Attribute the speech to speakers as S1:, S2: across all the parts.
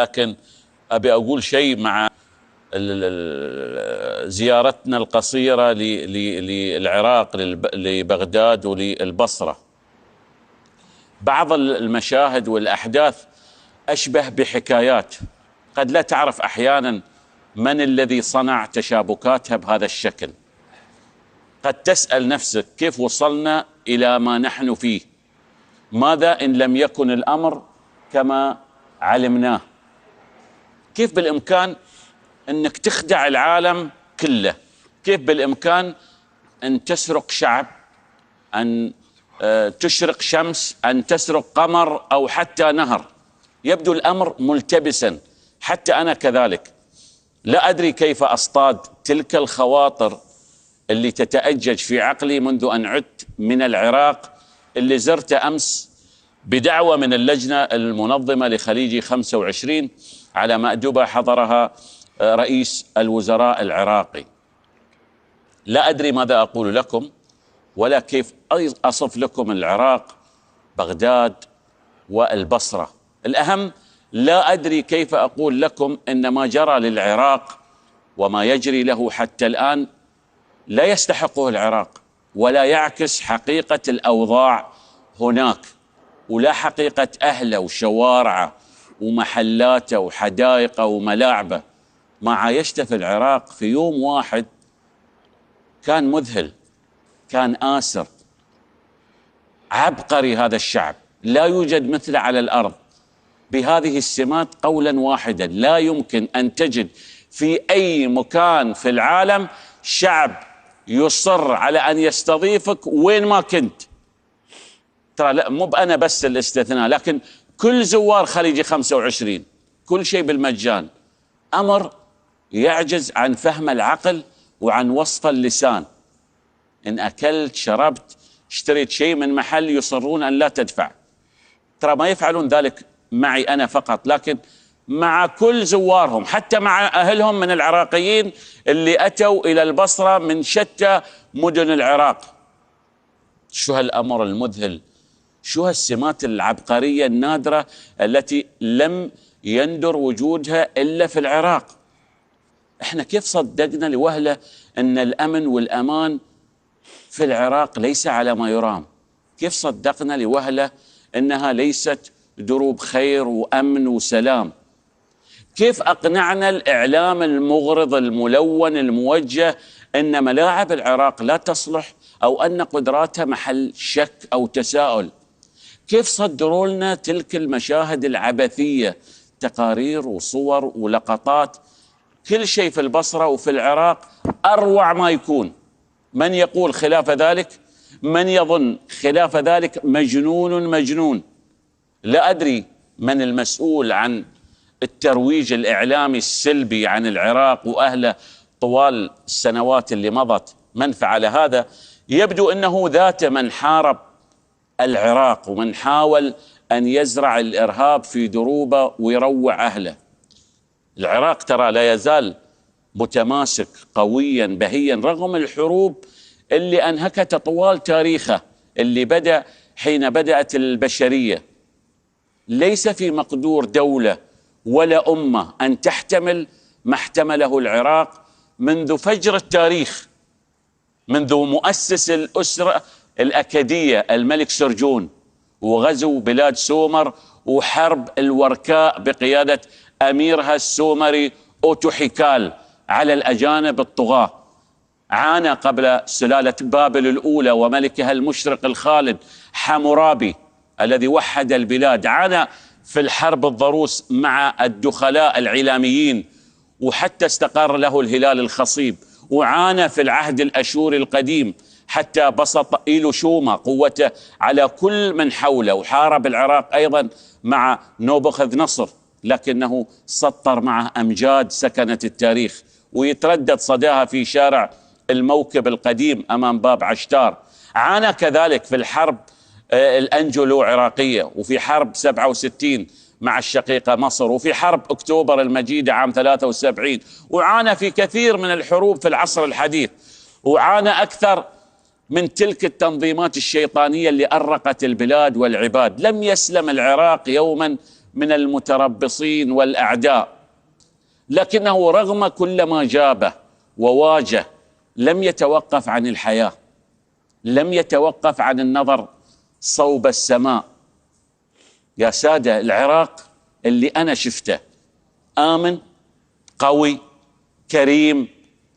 S1: لكن أبي أقول شيء مع زيارتنا القصيرة للعراق، لبغداد وللبصرة. بعض المشاهد والأحداث أشبه بحكايات، قد لا تعرف أحيانا من الذي صنع تشابكاتها بهذا الشكل. قد تسأل نفسك كيف وصلنا إلى ما نحن فيه؟ ماذا إن لم يكن الأمر كما علمناه؟ كيف بالإمكان أنك تخدع العالم كله؟ كيف بالإمكان أن تسرق شعب، أن تشرق شمس، أن تسرق قمر أو حتى نهر؟ يبدو الأمر ملتبسا، حتى أنا كذلك لا أدري كيف أصطاد تلك الخواطر اللي تتأجج في عقلي منذ أن عدت من العراق، اللي زرت أمس بدعوة من اللجنة المنظمة لخليجي 25 على مأدبة حضرها رئيس الوزراء العراقي. لا أدري ماذا أقول لكم ولا كيف أصف لكم العراق، بغداد والبصرة. الأهم لا أدري كيف أقول لكم أن ما جرى للعراق وما يجري له حتى الآن لا يستحقه العراق، ولا يعكس حقيقة الأوضاع هناك، ولا حقيقة أهله وشوارعه ومحلاته وحدائقه وملاعبه. ما عايشته في العراق في يوم واحد كان مذهل، كان آسر، عبقري. هذا الشعب لا يوجد مثله على الأرض بهذه السمات. قولا واحدا، لا يمكن أن تجد في أي مكان في العالم شعب يصر على أن يستضيفك وين ما كنت. ترى لا، مو أنا بس الاستثناء، لكن كل زوار خليجي 25 كل شيء بالمجان. أمر يعجز عن فهم العقل وعن وصف اللسان. إن أكلت، شربت، اشتريت شيء من محل، يصرون أن لا تدفع. ترى ما يفعلون ذلك معي أنا فقط، لكن مع كل زوارهم، حتى مع أهلهم من العراقيين اللي أتوا إلى البصرة من شتى مدن العراق. شو هالأمر المذهل، شو هالسمات العبقرية النادرة التي لم يندر وجودها إلا في العراق. احنا كيف صدقنا لوهلة أن الأمن والأمان في العراق ليس على ما يرام؟ كيف صدقنا لوهلة أنها ليست دروب خير وأمن وسلام؟ كيف أقنعنا الإعلام المغرض الملون الموجه أن ملاعب العراق لا تصلح أو أن قدراتها محل شك أو تساؤل؟ كيف صدروا لنا تلك المشاهد العبثية، تقارير وصور ولقطات؟ كل شيء في البصرة وفي العراق أروع ما يكون. من يقول خلاف ذلك، من يظن خلاف ذلك، مجنون مجنون. لا أدري من المسؤول عن الترويج الإعلامي السلبي عن العراق وأهله طوال السنوات اللي مضت، من فعل هذا. يبدو أنه ذات من حارب العراق ومن حاول أن يزرع الإرهاب في دروبه ويروع أهله. العراق ترى لا يزال متماسك قويا بهيا رغم الحروب اللي أنهكت طوال تاريخه، اللي بدأ حين بدأت البشرية. ليس في مقدور دولة ولا أمة أن تحتمل ما احتمله العراق منذ فجر التاريخ، منذ مؤسس الأسرة الأكدية الملك سرجون، وغزو بلاد سومر، وحرب الوركاء بقيادة أميرها السومري أوتوحيكال على الأجانب الطغاة. عانى قبل سلالة بابل الأولى وملكها المشرق الخالد حمورابي الذي وحد البلاد. عانى في الحرب الضروس مع الدخلاء العلاميين وحتى استقر له الهلال الخصيب. وعانى في العهد الأشوري القديم حتى بسط إيلو شوما قوته على كل من حوله. وحارب العراق أيضا مع نوبخذ نصر، لكنه سطر معه أمجاد سكنت التاريخ، ويتردد صداها في شارع الموكب القديم أمام باب عشتار. عانى كذلك في الحرب الأنجلو عراقية، وفي حرب 67 مع الشقيقة مصر، وفي حرب أكتوبر المجيدة عام 73، وعانى في كثير من الحروب في العصر الحديث. وعانى أكثر من تلك التنظيمات الشيطانية اللي أرقت البلاد والعباد. لم يسلم العراق يوما من المتربصين والأعداء، لكنه رغم كل ما جابه وواجه لم يتوقف عن الحياة، لم يتوقف عن النظر صوب السماء. يا سادة، العراق اللي أنا شفته آمن، قوي، كريم،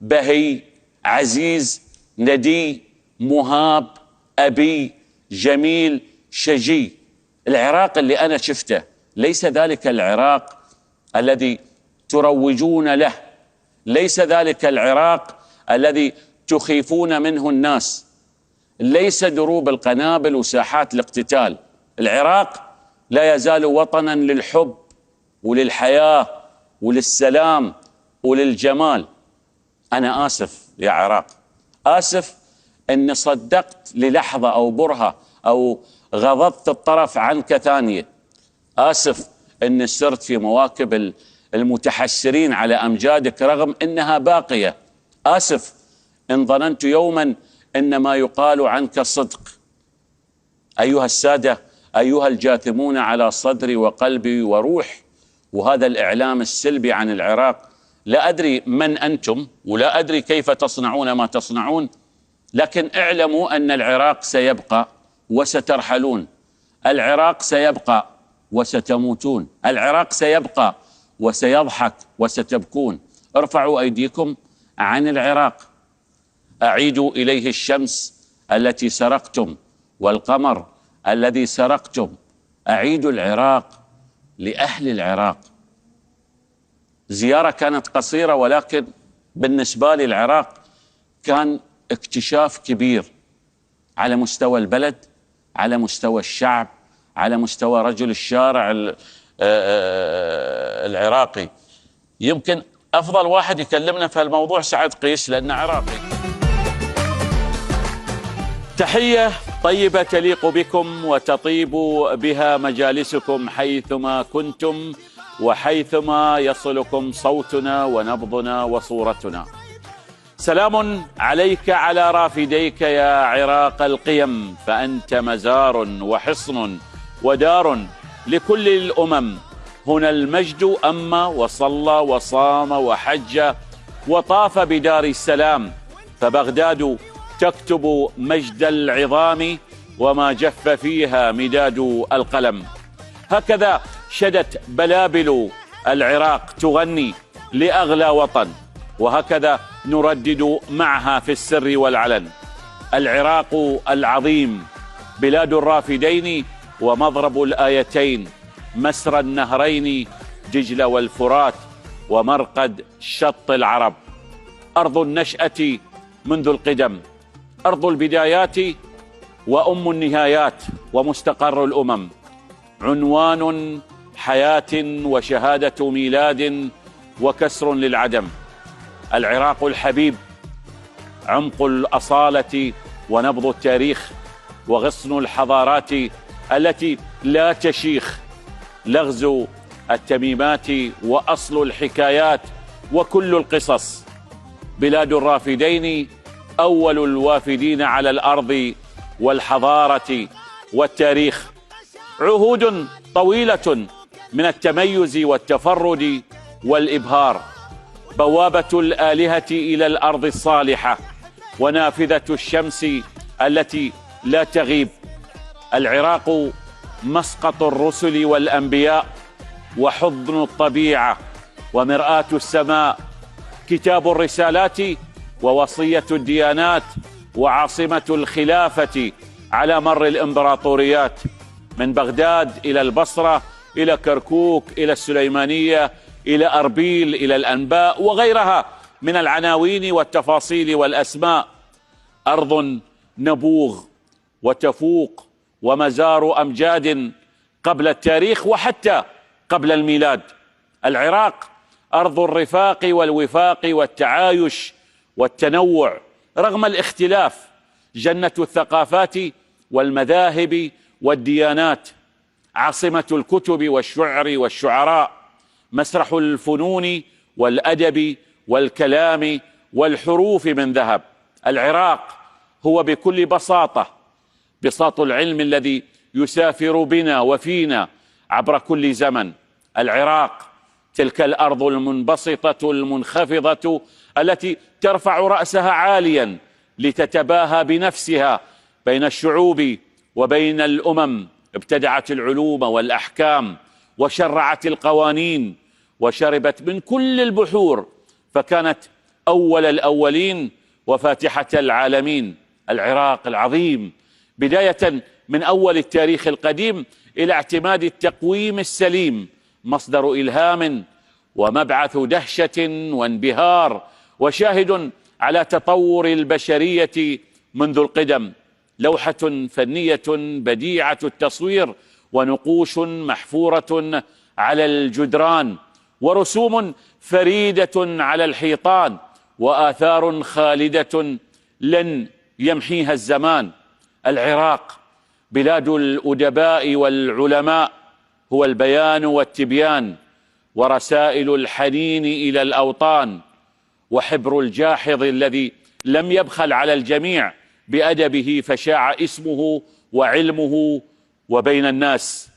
S1: بهي، عزيز، ندي، مهاب، أبي، جميل، شجي. العراق اللي أنا شفته ليس ذلك العراق الذي تروجون له، ليس ذلك العراق الذي تخيفون منه الناس، ليس دروب القنابل وساحات الاقتتال. العراق لا يزال وطنا للحب وللحياة وللسلام وللجمال. أنا آسف يا عراق، آسف أني صدقت للحظة أو برهة أو غضضت الطرف عنك ثانية. آسف أني سرت في مواكب المتحسرين على أمجادك رغم أنها باقية. آسف إن ظننت يوما أن ما يقال عنك صدق. أيها السادة، أيها الجاثمون على صدري وقلبي وروح وهذا الإعلام السلبي عن العراق، لا أدري من أنتم ولا أدري كيف تصنعون ما تصنعون، لكن اعلموا أن العراق سيبقى وسترحلون، العراق سيبقى وستموتون، العراق سيبقى وسيضحك وستبكون. ارفعوا أيديكم عن العراق، أعيدوا إليه الشمس التي سرقتم والقمر الذي سرقتم. أعيدوا العراق لأهل العراق. زيارة كانت قصيرة، ولكن بالنسبة لي العراق كان اكتشاف كبير على مستوى البلد، على مستوى الشعب، على مستوى رجل الشارع العراقي. يمكن أفضل واحد يكلمنا في الموضوع سعد قيس لأنه عراقي. تحية طيبة تليق بكم وتطيب بها مجالسكم حيثما كنتم وحيثما يصلكم صوتنا ونبضنا وصورتنا. سلام عليك على رافديك يا عراق القيم، فأنت مزار وحصن ودار لكل الأمم. هنا المجد أما وصلى وصام وحج وطاف بدار السلام، فبغداد تكتب مجد العظام وما جف فيها مداد القلم. هكذا شدت بلابل العراق تغني لأغلى وطن، وهكذا نردد معها في السر والعلن: العراق العظيم، بلاد الرافدين ومضرب الآيتين، مسرى النهرين دجلة والفرات ومرقد شط العرب. أرض النشأة منذ القدم، أرض البدايات وأم النهايات ومستقر الأمم، عنوان حياة وشهادة ميلاد وكسر للعدم. العراق الحبيب، عمق الأصالة ونبض التاريخ وغصن الحضارات التي لا تشيخ، لغز التميمات وأصل الحكايات وكل القصص. بلاد الرافدين أول الوافدين على الأرض والحضارة والتاريخ، عهود طويلة من التميز والتفرد والإبهار، بوابة الآلهة إلى الأرض الصالحة ونافذة الشمس التي لا تغيب. العراق مسقط الرسل والأنبياء وحضن الطبيعة ومرآة السماء، كتاب الرسالات ووصية الديانات وعاصمة الخلافة على مر الإمبراطوريات، من بغداد إلى البصرة إلى كركوك إلى السليمانية إلى أربيل إلى الأنباء وغيرها من العناوين والتفاصيل والأسماء. أرض نبوغ وتفوق ومزار أمجاد قبل التاريخ وحتى قبل الميلاد. العراق أرض الرفاق والوفاق والتعايش والتنوع رغم الاختلاف، جنة الثقافات والمذاهب والديانات، عاصمة الكتب والشعر والشعراء، مسرح الفنون والأدب والكلام والحروف من ذهب. العراق هو بكل بساطة بساط العلم الذي يسافر بنا وفينا عبر كل زمن. العراق تلك الأرض المنبسطة المنخفضة التي ترفع رأسها عاليا لتتباهى بنفسها بين الشعوب وبين الأمم. ابتدعت العلوم والأحكام وشرعت القوانين وشربت من كل البحور، فكانت أول الأولين وفاتحة العالمين. العراق العظيم بداية من أول التاريخ القديم إلى اعتماد التقويم السليم مصدر إلهام ومبعث دهشة وانبهار، وشاهد على تطور البشرية منذ القدم. لوحة فنية بديعة التصوير ونقوش محفورة على الجدران ورسوم فريدة على الحيطان وآثار خالدة لن يمحيها الزمان. العراق بلاد الأدباء والعلماء، هو البيان والتبيان ورسائل الحنين إلى الأوطان، وحبر الجاحظ الذي لم يبخل على الجميع بأدبه فشاع اسمه وعلمه وبين الناس.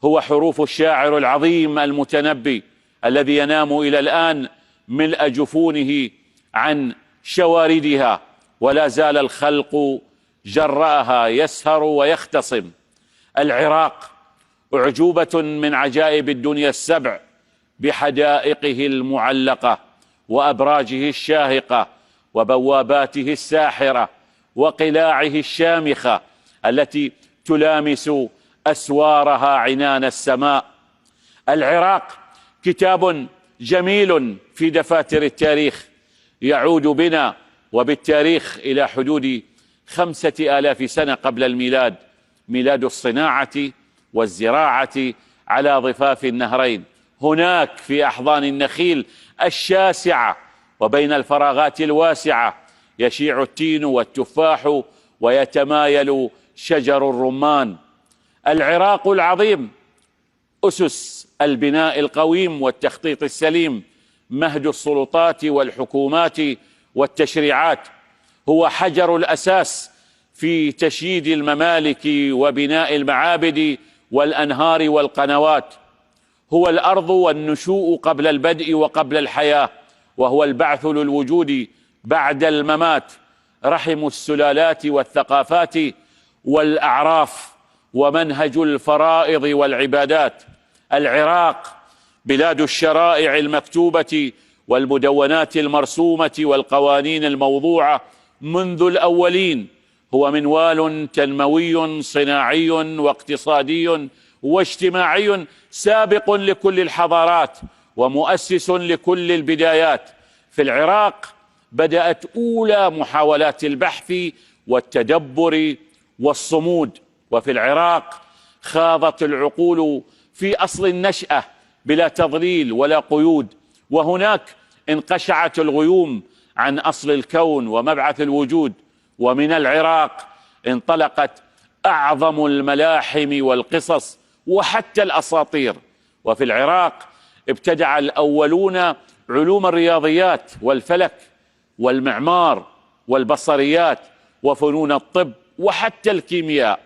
S1: هو حروف الشاعر العظيم المتنبي الذي ينام إلى الآن ملء جفونه عن شواردها، ولا زال الخلق جرأها يسهر ويختصم. العراق أعجوبة من عجائب الدنيا السبع، بحدائقه المعلقة وأبراجه الشاهقة وبواباته الساحرة وقلاعه الشامخة التي تلامس أسوارها عنان السماء. العراق كتاب جميل في دفاتر التاريخ، يعود بنا وبالتاريخ إلى حدود 5000 سنة قبل الميلاد، ميلاد الصناعة والزراعة على ضفاف النهرين. هناك في أحضان النخيل الشاسعة وبين الفراغات الواسعة يشيع التين والتفاح ويتمايل شجر الرمان. العراق العظيم أسس البناء القويم والتخطيط السليم، مهد السلطات والحكومات والتشريعات، هو حجر الأساس في تشييد الممالك وبناء المعابد والأنهار والقنوات، هو الأرض والنشوء قبل البدء وقبل الحياة، وهو البعث للوجود بعد الممات، رحم السلالات والثقافات والأعراف ومنهج الفرائض والعبادات. العراق بلاد الشرائع المكتوبة والمدونات المرسومة والقوانين الموضوعة منذ الأولين، هو منوال تنموي صناعي واقتصادي واجتماعي سابق لكل الحضارات ومؤسس لكل البدايات. في العراق بدأت أولى محاولات البحث والتدبر والصمود، وفي العراق خاضت العقول في أصل النشأة بلا تضليل ولا قيود، وهناك انقشعت الغيوم عن أصل الكون ومبعث الوجود، ومن العراق انطلقت أعظم الملاحم والقصص وحتى الأساطير. وفي العراق ابتدع الأولون علوم الرياضيات والفلك والمعمار والبصريات وفنون الطب وحتى الكيمياء.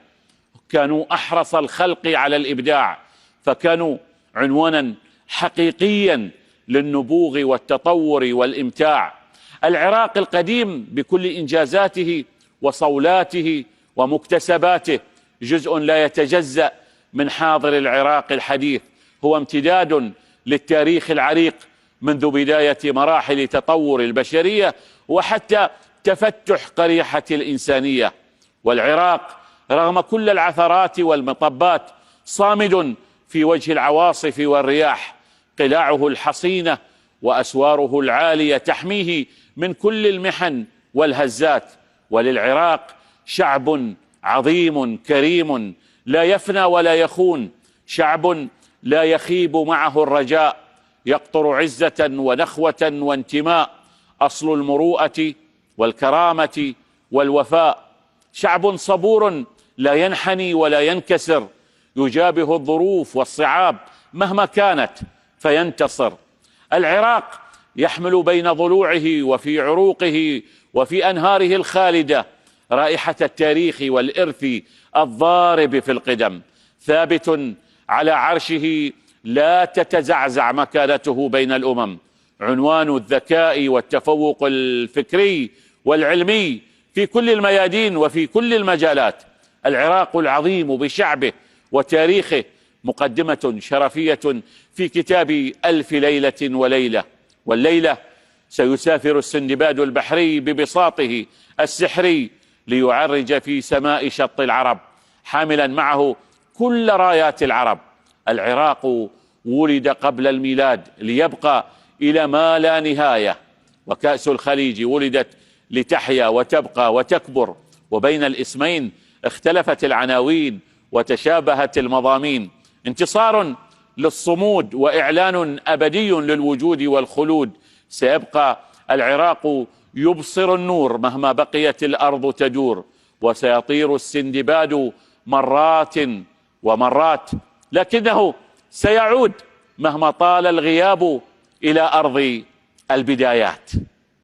S1: كانوا أحرص الخلق على الإبداع، فكانوا عنوانا حقيقيا للنبوغ والتطور والإمتاع. العراق القديم بكل إنجازاته وصولاته ومكتسباته جزء لا يتجزأ من حاضر العراق الحديث، هو امتداد للتاريخ العريق منذ بداية مراحل تطور البشرية وحتى تفتح قريحة الإنسانية. والعراق رغم كل العثرات والمطبات صامد في وجه العواصف والرياح، قلاعه الحصينة وأسواره العالية تحميه من كل المحن والهزات. وللعراق شعب عظيم كريم لا يفنى ولا يخون، شعب لا يخيب معه الرجاء، يقطر عزة ونخوة وانتماء، أصل المروءة والكرامة والوفاء، شعب صبور لا ينحني ولا ينكسر، يجابه الظروف والصعاب مهما كانت فينتصر. العراق يحمل بين ضلوعه وفي عروقه وفي أنهاره الخالدة رائحة التاريخ والإرث الضارب في القدم، ثابت على عرشه لا تتزعزع مكانته بين الأمم، عنوان الذكاء والتفوق الفكري والعلمي في كل الميادين وفي كل المجالات. العراق العظيم بشعبه وتاريخه مقدمة شرفية في كتاب ألف ليلة وليلة. والليلة سيسافر السندباد البحري ببساطه السحري ليعرج في سماء شط العرب حاملا معه كل رايات العرب. العراق ولد قبل الميلاد ليبقى إلى ما لا نهاية، وكأس الخليج ولدت لتحيا وتبقى وتكبر، وبين الاسمين اختلفت العناوين وتشابهت المضامين. انتصار للصمود وإعلان أبدي للوجود والخلود. سيبقى العراق يبصر النور مهما بقيت الأرض تدور، وسيطير السندباد مرات ومرات، لكنه سيعود مهما طال الغياب إلى أرض البدايات.